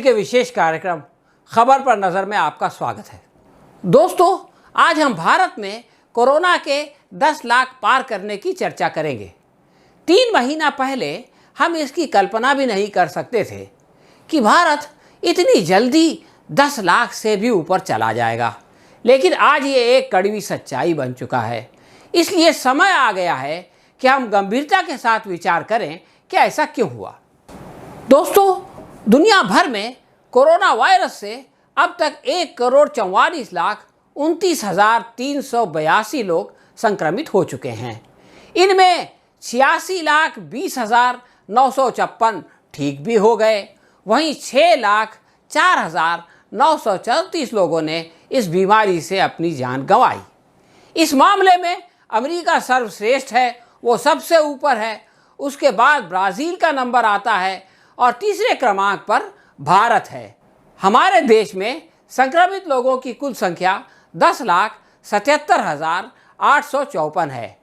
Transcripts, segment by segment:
के विशेष कार्यक्रम खबर पर नज़र में आपका स्वागत है। दोस्तों, आज हम भारत में कोरोना के 10 लाख पार करने की चर्चा करेंगे। 3 महीना पहले हम इसकी कल्पना भी नहीं कर सकते थे कि भारत इतनी जल्दी 10 लाख से भी ऊपर चला जाएगा, लेकिन आज ये एक कड़वी सच्चाई बन चुका है। इसलिए समय आ गया है कि हम गंभीरता के साथ विचार करें कि ऐसा क्यों हुआ। दोस्तों, दुनिया भर में कोरोना वायरस से अब तक 1,44,29,382 लोग संक्रमित हो चुके हैं। इनमें 86,20,956 ठीक भी हो गए। वहीं 6,04,934 लोगों ने इस बीमारी से अपनी जान गंवाई। इस मामले में अमेरिका सर्वश्रेष्ठ है, वो सबसे ऊपर है। उसके बाद ब्राज़ील का नंबर आता है और तीसरे क्रमांक पर भारत है। हमारे देश में संक्रमित लोगों की कुल संख्या 10,77,854 है।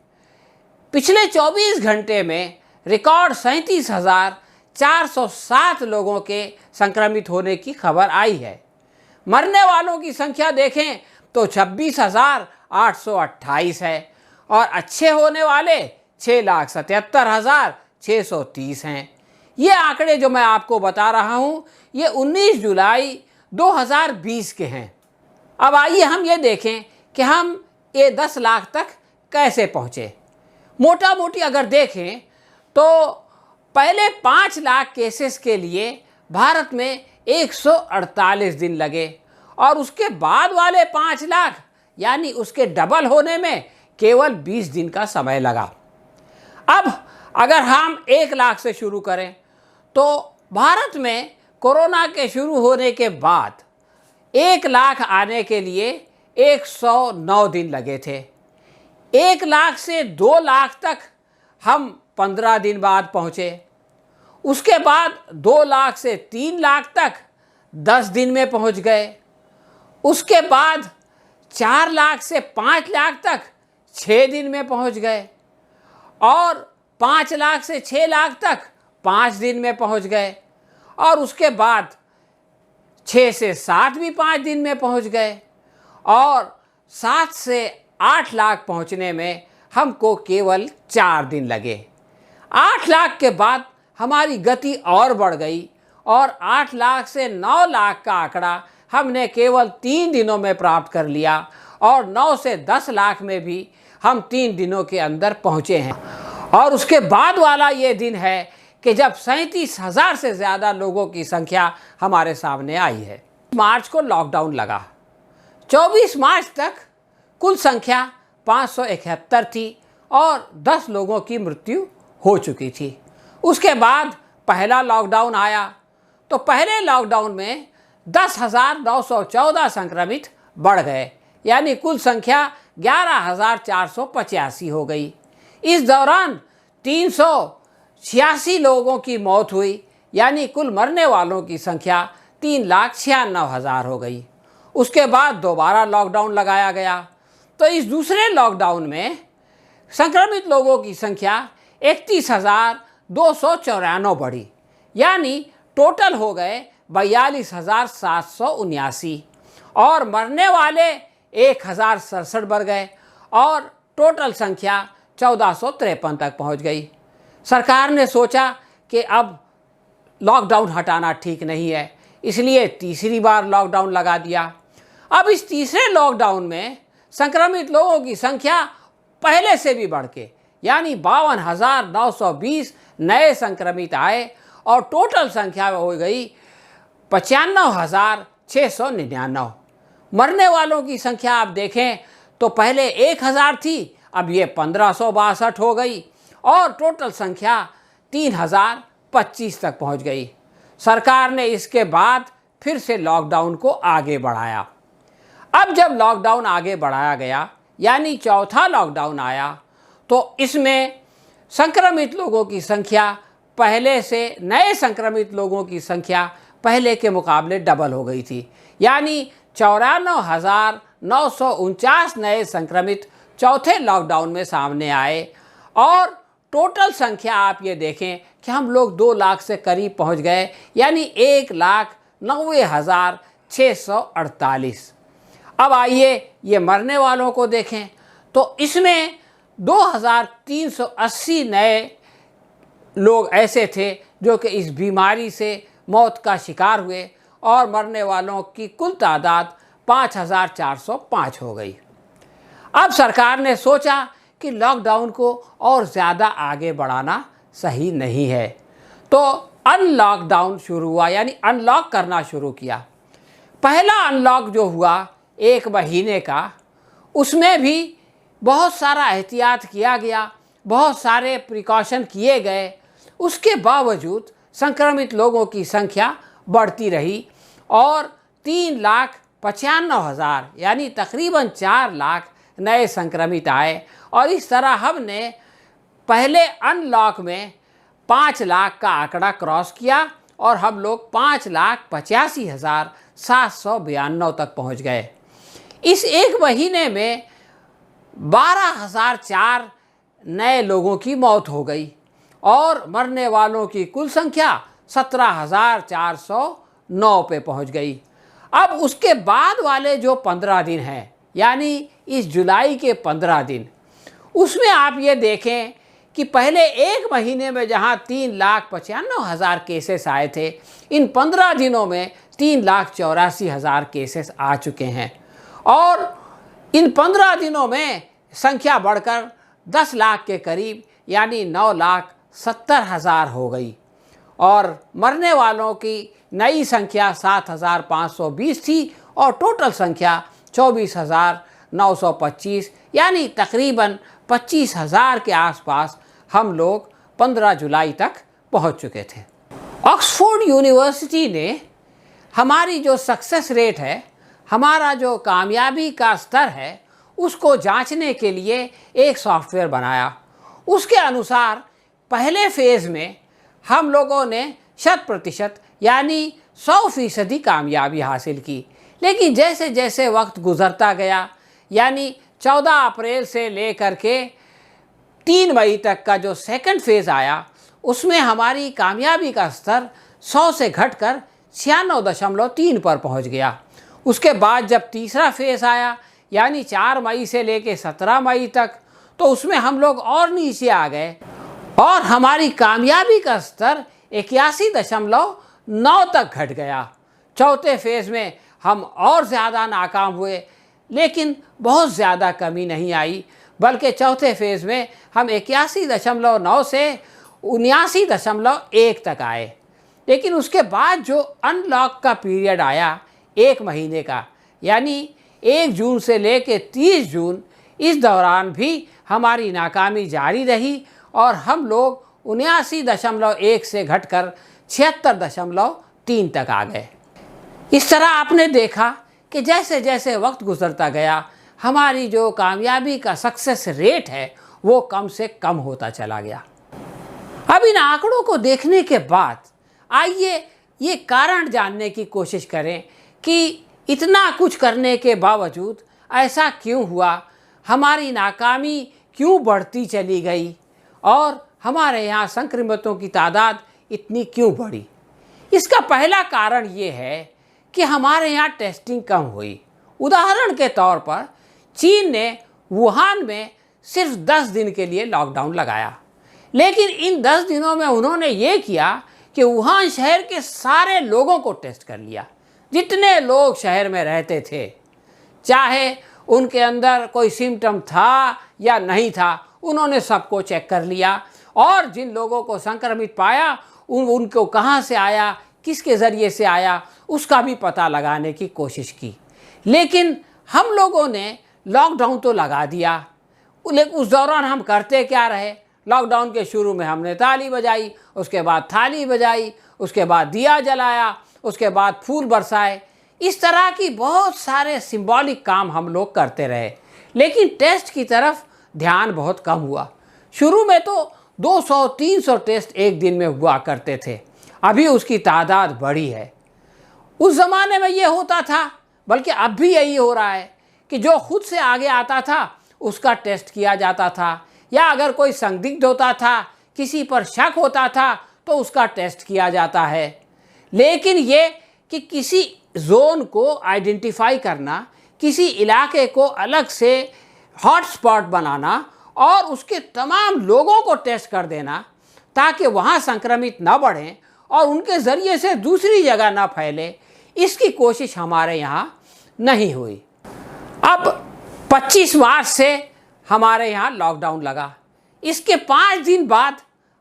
पिछले 24 घंटे में रिकॉर्ड 37,407 लोगों के संक्रमित होने की खबर आई है। मरने वालों की संख्या देखें तो 26,828 है और अच्छे होने वाले 6,77,630 हैं। ये आंकड़े जो मैं आपको बता रहा हूँ ये 19 जुलाई 2020 के हैं। अब आइए हम ये देखें कि हम ये 10 लाख तक कैसे पहुँचे। मोटा मोटी अगर देखें तो पहले 5 लाख केसेस के लिए भारत में 148 दिन लगे और उसके बाद वाले 5 लाख यानी उसके डबल होने में केवल 20 दिन का समय लगा। अब अगर हम 1 लाख से शुरू करें तो भारत में कोरोना के शुरू होने के बाद 1 लाख आने के लिए 109 दिन लगे थे। 1 लाख से 2 लाख तक हम 15 दिन बाद पहुँचे। उसके बाद 2 लाख से 3 लाख तक 10 दिन में पहुँच गए। उसके बाद 4 लाख से 5 लाख तक 6 दिन में पहुँच गए और 5 लाख से 6 लाख तक 5 दिन में पहुंच गए और उसके बाद 6 से 7 भी 5 दिन में पहुंच गए और 7 से 8 लाख पहुंचने में हमको केवल 4 दिन लगे। 8 लाख के बाद हमारी गति और बढ़ गई और 8 लाख से 9 लाख का आंकड़ा हमने केवल 3 दिनों में प्राप्त कर लिया और 9 से 10 लाख में भी हम 3 दिनों के अंदर पहुंचे हैं। और उसके बाद वाला ये दिन है कि जब 37,000 से ज़्यादा लोगों की संख्या हमारे सामने आई है। मार्च को लॉकडाउन लगा। 24 मार्च तक कुल संख्या 571 थी और 10 लोगों की मृत्यु हो चुकी थी। उसके बाद पहला लॉकडाउन आया तो पहले लॉकडाउन में 10,914 संक्रमित बढ़ गए, यानी कुल संख्या 11,485 हो गई। इस दौरान 386 लोगों की मौत हुई, यानी कुल मरने वालों की संख्या 3,96,000 हो गई। उसके बाद दोबारा लॉकडाउन लगाया गया तो इस दूसरे लॉकडाउन में संक्रमित लोगों की संख्या 31,294 बढ़ी, यानी टोटल हो गए 42,779 और मरने वाले 1,067 बढ़ गए और टोटल संख्या 1453 तक पहुंच गई। सरकार ने सोचा कि अब लॉकडाउन हटाना ठीक नहीं है, इसलिए तीसरी बार लॉकडाउन लगा दिया। अब इस तीसरे लॉकडाउन में संक्रमित लोगों की संख्या पहले से भी बढ़ के यानी 52,920 नए संक्रमित आए और टोटल संख्या हो गई 95,699। मरने वालों की संख्या आप देखें तो पहले 1,000 थी, अब ये 1,562 हो गई और टोटल संख्या 3,025 तक पहुंच गई। सरकार ने इसके बाद फिर से लॉकडाउन को आगे बढ़ाया। अब जब लॉकडाउन आगे बढ़ाया गया यानी चौथा लॉकडाउन आया तो इसमें संक्रमित लोगों की संख्या पहले से नए संक्रमित लोगों की संख्या पहले के मुकाबले डबल हो गई थी, यानी 94,949 नए संक्रमित चौथे लॉकडाउन में सामने आए और टोटल संख्या आप ये देखें कि हम लोग 2 लाख से करीब पहुंच गए, यानी 90,648। अब आइए ये मरने वालों को देखें तो इसमें 2,380 नए लोग ऐसे थे जो कि इस बीमारी से मौत का शिकार हुए और मरने वालों की कुल तादाद 5,405 हो गई। अब सरकार ने सोचा कि लॉकडाउन को और ज़्यादा आगे बढ़ाना सही नहीं है, तो अनलॉकडाउन शुरू हुआ, यानी अनलॉक करना शुरू किया। पहला अनलॉक जो हुआ 1 महीने का, उसमें भी बहुत सारा एहतियात किया गया, बहुत सारे प्रिकॉशन किए गए। उसके बावजूद संक्रमित लोगों की संख्या बढ़ती रही और 3,95,000 यानी तकरीबन 4 लाख नए संक्रमित आए। और इस तरह हमने पहले अनलॉक में 5 लाख का आंकड़ा क्रॉस किया और हम लोग 5,85,792 तक पहुंच गए। इस 1 महीने में 12,004 नए लोगों की मौत हो गई और मरने वालों की कुल संख्या 17,409 पे पहुंच गई। अब उसके बाद वाले जो 15 दिन हैं, यानी इस जुलाई के 15 दिन, उसमें आप ये देखें कि पहले 1 महीने में जहां 3,95,000 केसेस आए थे, इन 15 दिनों में 3,84,000 केसेस आ चुके हैं और इन 15 दिनों में संख्या बढ़कर 10 लाख के करीब यानी 9,70,000 हो गई और मरने वालों की नई संख्या 7,520 थी और टोटल संख्या 24,925 यानी तकरीबन 25,000 के आसपास हम लोग 15 जुलाई तक पहुंच चुके थे। ऑक्सफोर्ड यूनिवर्सिटी ने हमारी जो सक्सेस रेट है, हमारा जो कामयाबी का स्तर है, उसको जांचने के लिए एक सॉफ्टवेयर बनाया। उसके अनुसार पहले फेज़ में हम लोगों ने 100% यानी 100% कामयाबी हासिल की, लेकिन जैसे जैसे वक्त गुजरता गया, यानी 14 अप्रैल से लेकर के 3 मई तक का जो सेकंड फेज़ आया, उसमें हमारी कामयाबी का स्तर 100 से घटकर 96.3 पर पहुंच गया। उसके बाद जब तीसरा फेज़ आया, यानी 4 मई से लेकर 17 मई तक, तो उसमें हम लोग और नीचे आ गए और हमारी कामयाबी का स्तर 81.9 तक घट गया। चौथे फेज़ में हम और ज़्यादा नाकाम हुए, लेकिन बहुत ज़्यादा कमी नहीं आई, बल्कि चौथे फेज़ में हम 81.9 से 79.1 तक आए। लेकिन उसके बाद जो अनलॉक का पीरियड आया 1 महीने का, यानी 1 जून से लेकर 30 जून, इस दौरान भी हमारी नाकामी जारी रही और हम लोग 79.1 से घटकर 76.3 तक आ गए। इस तरह आपने देखा कि जैसे जैसे वक्त गुजरता गया, हमारी जो कामयाबी का सक्सेस रेट है वो कम से कम होता चला गया। अब इन आंकड़ों को देखने के बाद आइए ये कारण जानने की कोशिश करें कि इतना कुछ करने के बावजूद ऐसा क्यों हुआ, हमारी नाकामी क्यों बढ़ती चली गई और हमारे यहाँ संक्रमितों की तादाद इतनी क्यों बढ़ी। इसका पहला कारण ये है कि हमारे यहाँ टेस्टिंग कम हुई। उदाहरण के तौर पर चीन ने वुहान में सिर्फ 10 दिन के लिए लॉकडाउन लगाया, लेकिन इन 10 दिनों में उन्होंने ये किया कि वुहान शहर के सारे लोगों को टेस्ट कर लिया। जितने लोग शहर में रहते थे, चाहे उनके अंदर कोई सिम्टम था या नहीं था, उन्होंने सबको चेक कर लिया और जिन लोगों को संक्रमित पाया उनको कहाँ से आया, किसके ज़रिए से आया, उसका भी पता लगाने की कोशिश की। लेकिन हम लोगों ने लॉकडाउन तो लगा दिया, लेकिन उस दौरान हम करते क्या रहे। लॉकडाउन के शुरू में हमने ताली बजाई, उसके बाद थाली बजाई, उसके बाद दिया जलाया, उसके बाद फूल बरसाए। इस तरह की बहुत सारे सिंबॉलिक काम हम लोग करते रहे, लेकिन टेस्ट की तरफ ध्यान बहुत कम हुआ। शुरू में तो 200-300 टेस्ट एक दिन में हुआ करते थे, अभी उसकी तादाद बढ़ी है। उस ज़माने में ये होता था, बल्कि अब भी यही हो रहा है कि जो खुद से आगे आता था उसका टेस्ट किया जाता था, या अगर कोई संदिग्ध होता था, किसी पर शक होता था, तो उसका टेस्ट किया जाता है। लेकिन ये कि किसी जोन को आइडेंटिफाई करना, किसी इलाके को अलग से हॉटस्पॉट बनाना और उसके तमाम लोगों को टेस्ट कर देना ताकि वहाँ संक्रमित न बढ़ें और उनके ज़रिए से दूसरी जगह न फैले, इसकी कोशिश हमारे यहाँ नहीं हुई। अब 25 मार्च से हमारे यहाँ लॉकडाउन लगा। इसके 5 दिन बाद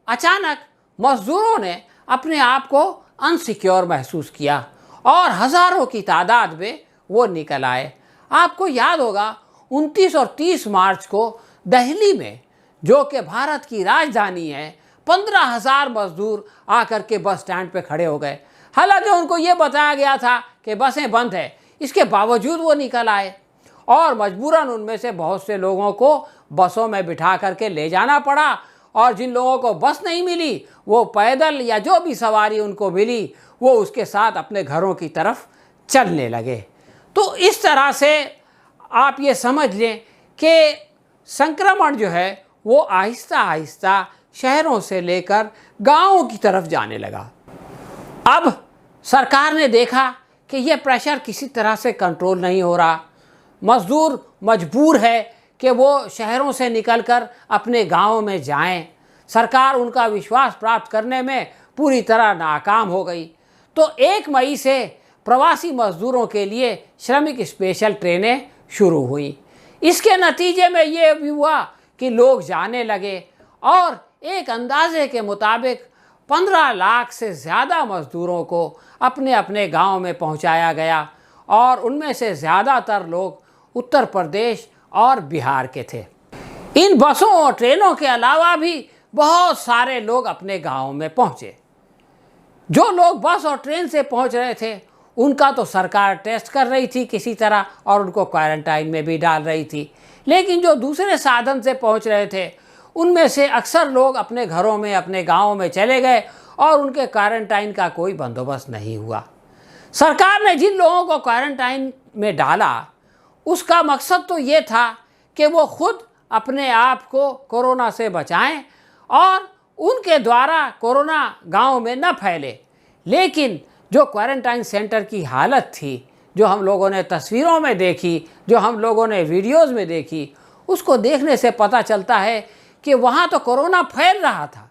अचानक मज़दूरों ने अपने आप को अनसिक्योर महसूस किया और हज़ारों की तादाद में वो निकल आए। आपको याद होगा 29 और 30 मार्च को दिल्ली में, जो कि भारत की राजधानी है, 15,000 मजदूर आकर के बस स्टैंड पे खड़े हो गए। हालांकि उनको ये बताया गया था कि बसें बंद है, इसके बावजूद वो निकल आए और मजबूरन उनमें से बहुत से लोगों को बसों में बिठा करके ले जाना पड़ा और जिन लोगों को बस नहीं मिली वो पैदल या जो भी सवारी उनको मिली वो उसके साथ अपने घरों की तरफ चलने लगे। तो इस तरह से आप ये समझ लें कि संक्रमण जो है वो आहिस्ता आहिस्ता शहरों से लेकर गांवों की तरफ जाने लगा। अब सरकार ने देखा कि ये प्रेशर किसी तरह से कंट्रोल नहीं हो रहा, मज़दूर मजबूर है कि वो शहरों से निकलकर अपने गांवों में जाएं। सरकार उनका विश्वास प्राप्त करने में पूरी तरह नाकाम हो गई। तो 1 मई से प्रवासी मज़दूरों के लिए श्रमिक स्पेशल ट्रेनें शुरू हुई। इसके नतीजे में ये भी हुआ कि लोग जाने लगे और एक अंदाजे के मुताबिक 15 लाख से ज़्यादा मज़दूरों को अपने अपने गांव में पहुंचाया गया और उनमें से ज़्यादातर लोग उत्तर प्रदेश और बिहार के थे। इन बसों और ट्रेनों के अलावा भी बहुत सारे लोग अपने गांव में पहुंचे। जो लोग बस और ट्रेन से पहुंच रहे थे उनका तो सरकार टेस्ट कर रही थी किसी तरह और उनको क्वारंटाइन में भी डाल रही थी, लेकिन जो दूसरे साधन से पहुंच रहे थे उनमें से अक्सर लोग अपने घरों में, अपने गाँव में चले गए और उनके क्वारंटाइन का कोई बंदोबस्त नहीं हुआ। सरकार ने जिन लोगों को क्वारंटाइन में डाला उसका मकसद तो ये था कि वो खुद अपने आप को कोरोना से बचाएं और उनके द्वारा कोरोना गांव में न फैले। लेकिन जो क्वारंटाइन सेंटर की हालत थी, जो हम लोगों ने तस्वीरों में देखी, जो हम लोगों ने वीडियोज़ में देखी, उसको देखने से पता चलता है कि वहाँ तो कोरोना फैल रहा था।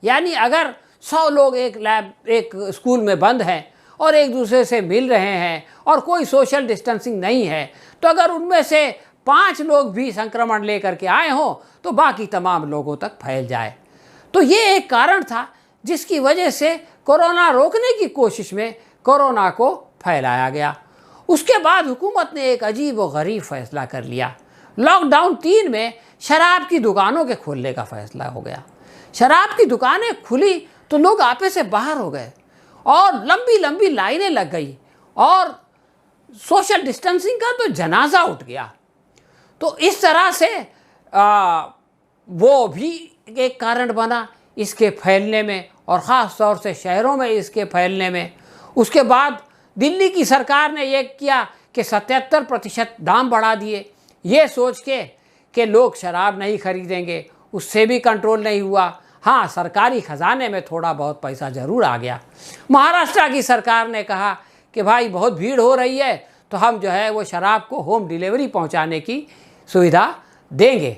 यानी अगर 100 लोग एक स्कूल में बंद हैं और एक दूसरे से मिल रहे हैं और कोई सोशल डिस्टेंसिंग नहीं है, तो अगर उनमें से 5 लोग भी संक्रमण लेकर के आए हों तो बाकी तमाम लोगों तक फैल जाए। तो ये एक कारण था जिसकी वजह से कोरोना रोकने की कोशिश में कोरोना को फैलाया गया। उसके बाद हुकूमत ने एक अजीब व गरीब फैसला कर लिया। लॉकडाउन 3 में शराब की दुकानों के खोलने का फैसला हो गया। शराब की दुकानें खुली तो लोग आपे से बाहर हो गए और लंबी लंबी लाइनें लग गई और सोशल डिस्टेंसिंग का तो जनाजा उठ गया। तो इस तरह से वो भी एक कारण बना इसके फैलने में और ख़ास तौर से शहरों में इसके फैलने में। उसके बाद दिल्ली की सरकार ने ये किया कि 77% दाम बढ़ा दिए, ये सोच के कि लोग शराब नहीं खरीदेंगे। उससे भी कंट्रोल नहीं हुआ। हाँ, सरकारी ख़जाने में थोड़ा बहुत पैसा ज़रूर आ गया। महाराष्ट्र की सरकार ने कहा कि भाई बहुत भीड़ हो रही है तो हम जो है वो शराब को होम डिलीवरी पहुंचाने की सुविधा देंगे।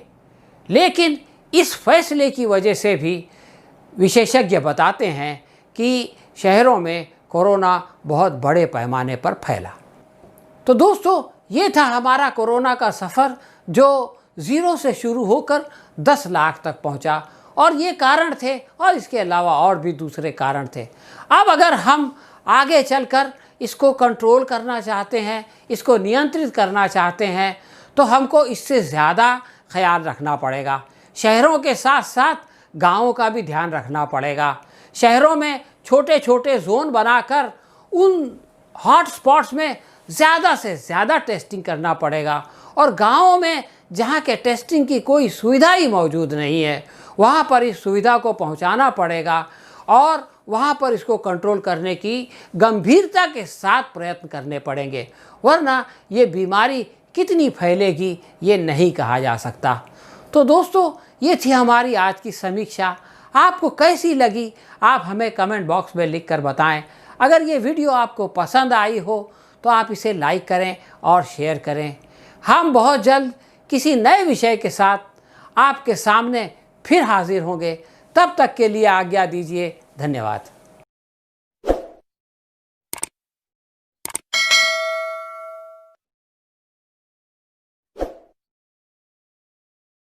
लेकिन इस फैसले की वजह से भी विशेषज्ञ बताते हैं कि शहरों में कोरोना बहुत बड़े पैमाने पर फैला। तो दोस्तों, ये था हमारा कोरोना का सफ़र जो 0 से शुरू होकर 10 लाख तक पहुंचा और ये कारण थे और इसके अलावा और भी दूसरे कारण थे। अब अगर हम आगे चलकर इसको कंट्रोल करना चाहते हैं, इसको नियंत्रित करना चाहते हैं, तो हमको इससे ज़्यादा ख्याल रखना पड़ेगा। शहरों के साथ साथ गाँवों का भी ध्यान रखना पड़ेगा। शहरों में छोटे छोटे जोन बनाकर उन हॉट स्पॉट्स में ज़्यादा से ज़्यादा टेस्टिंग करना पड़ेगा और गाँवों में जहाँ के टेस्टिंग की कोई सुविधा ही मौजूद नहीं है वहाँ पर इस सुविधा को पहुँचाना पड़ेगा और वहाँ पर इसको कंट्रोल करने की गंभीरता के साथ प्रयत्न करने पड़ेंगे, वरना ये बीमारी कितनी फैलेगी ये नहीं कहा जा सकता। तो दोस्तों, ये थी हमारी आज की समीक्षा। आपको कैसी लगी आप हमें कमेंट बॉक्स में लिख कर बताएं। अगर ये वीडियो आपको पसंद आई हो तो आप इसे लाइक करें और शेयर करें। हम बहुत जल्द किसी नए विषय के साथ आपके सामने फिर हाजिर होंगे। तब तक के लिए आज्ञा दीजिए। धन्यवाद।